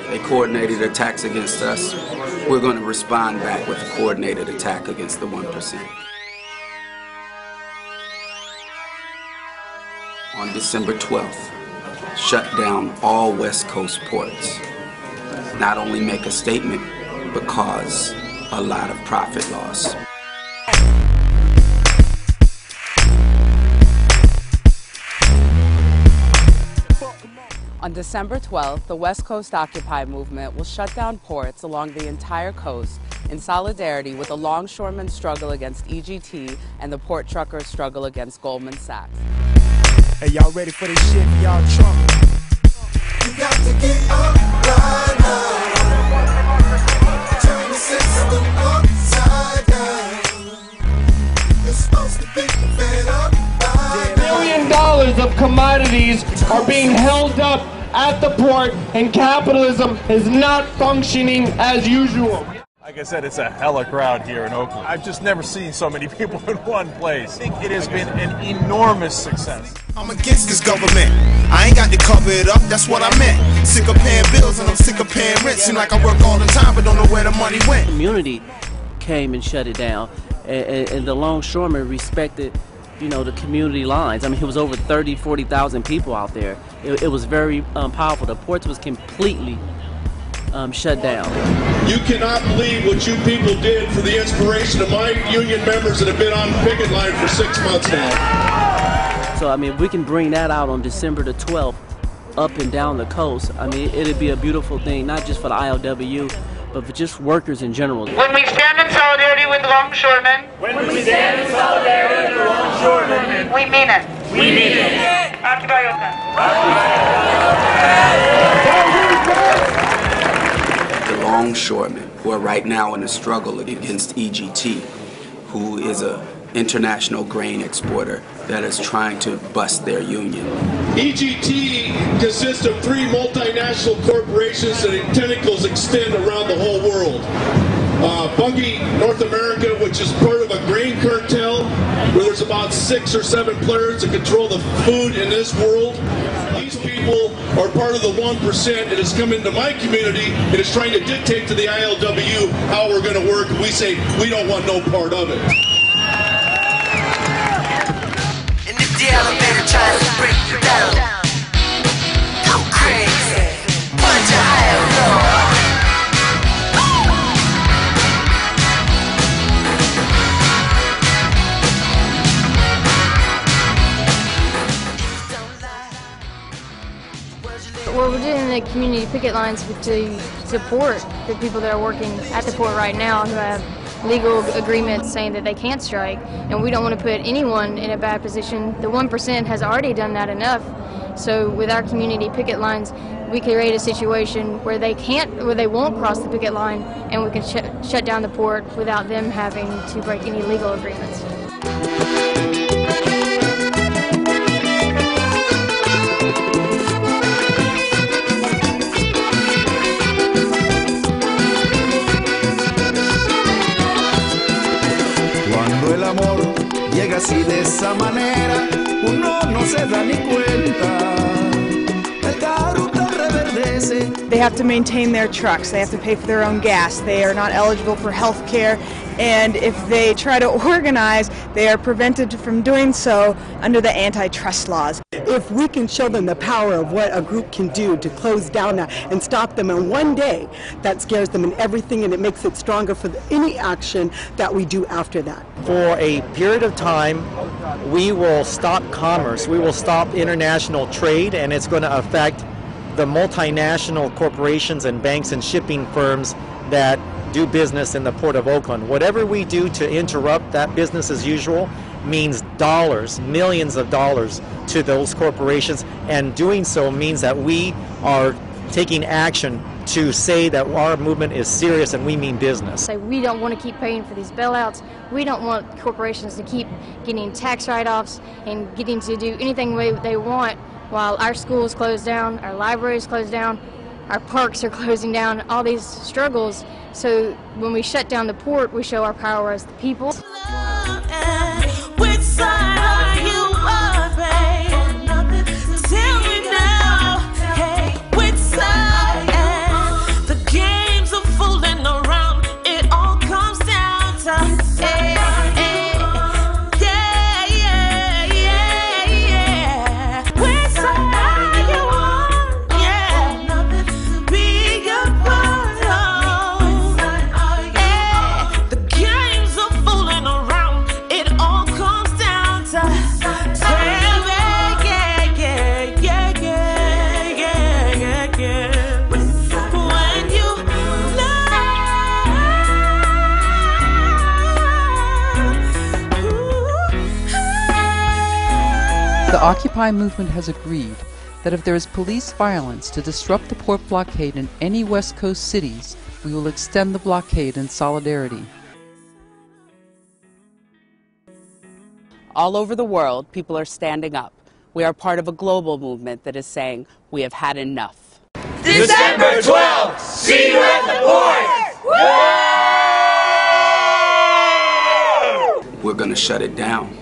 They coordinated attacks against us. We're going to respond back with a coordinated attack against the 1%. On December 12th, shut down all West Coast ports. Not only make a statement, but cause a lot of profit loss. On December 12th, the West Coast Occupy movement will shut down ports along the entire coast in solidarity with the longshoremen's struggle against EGT and the port truckers' struggle against Goldman Sachs. Hey, y'all ready for this shit? Y'all Trump. You got to get up, line up. Turn the system upside down. You're supposed to be fed up. $1 billion of commodities are being held up at the port, and capitalism is not functioning as usual. Like I said, it's a hella crowd here in Oakland. I've just never seen so many people in one place. I think it has been an enormous success. I'm against this government. I ain't got to cover it up, that's what I meant. Sick of paying bills and I'm sick of paying rent. Seem like I work all the time but don't know where the money went. The community came and shut it down, and the longshoremen respected, you know, the community lines. I mean, it was over 40,000 people out there. It was very powerful. The ports was completely shut down. You cannot believe what you people did for the inspiration of my union members that have been on the picket line for 6 months now. So, I mean, if we can bring that out on December the 12th, up and down the coast, I mean, it'd be a beautiful thing, not just for the ILWU, but for just workers in general. When we stand in solidarity with longshoremen, When we stand in solidarity with the longshoremen, we mean it. we mean it. Occupy Oakland. The longshoremen who are right now in a struggle against EGT, who is an international grain exporter that is trying to bust their union. EGT consists of 3 multinational corporations that tentacles extend around the whole world. Bunge North America, which is part of a grain cartel where there's about 6 or 7 players that control the food in this world. These people are part of the 1% that has come into my community and is trying to dictate to the ILWU how we're going to work, and we say we don't want no part of it. And if the elevator tries to break you down, go crazy, punch a higher floor. Well, we're doing the community picket lines to support the people that are working at the port right now who have legal agreements saying that they can't strike, and we don't want to put anyone in a bad position. The 1% has already done that enough. So with our community picket lines, we create a situation where they won't cross the picket line, and we can shut down the port without them having to break any legal agreements. Cuando el amor llega así de esa manera, uno no se da ni cuenta. El carro reverdece. They have to maintain their trucks, they have to pay for their own gas, they are not eligible for health care, and if they try to organize, they are prevented from doing so under the antitrust laws. If we can show them the power of what a group can do to close down that and stop them in one day, that scares them in everything, and it makes it stronger for any action that we do after that. For a period of time, we will stop commerce, we will stop international trade, and it's going to affect the multinational corporations and banks and shipping firms that do business in the Port of Oakland. Whatever we do to interrupt that business as usual means dollars, millions of dollars to those corporations, and doing so means that we are taking action to say that our movement is serious and we mean business. We don't want to keep paying for these bailouts. We don't want corporations to keep getting tax write-offs and getting to do anything they want while our schools close down, our libraries close down, our parks are closing down, all these struggles. So when we shut down the port, we show our power as the people. Which side are you on, babe? Tell me now, hey, which side? The Occupy movement has agreed that if there is police violence to disrupt the port blockade in any West Coast cities, we will extend the blockade in solidarity. All over the world, people are standing up. We are part of a global movement that is saying we have had enough. December 12th, see you at the port! We're going to shut it down.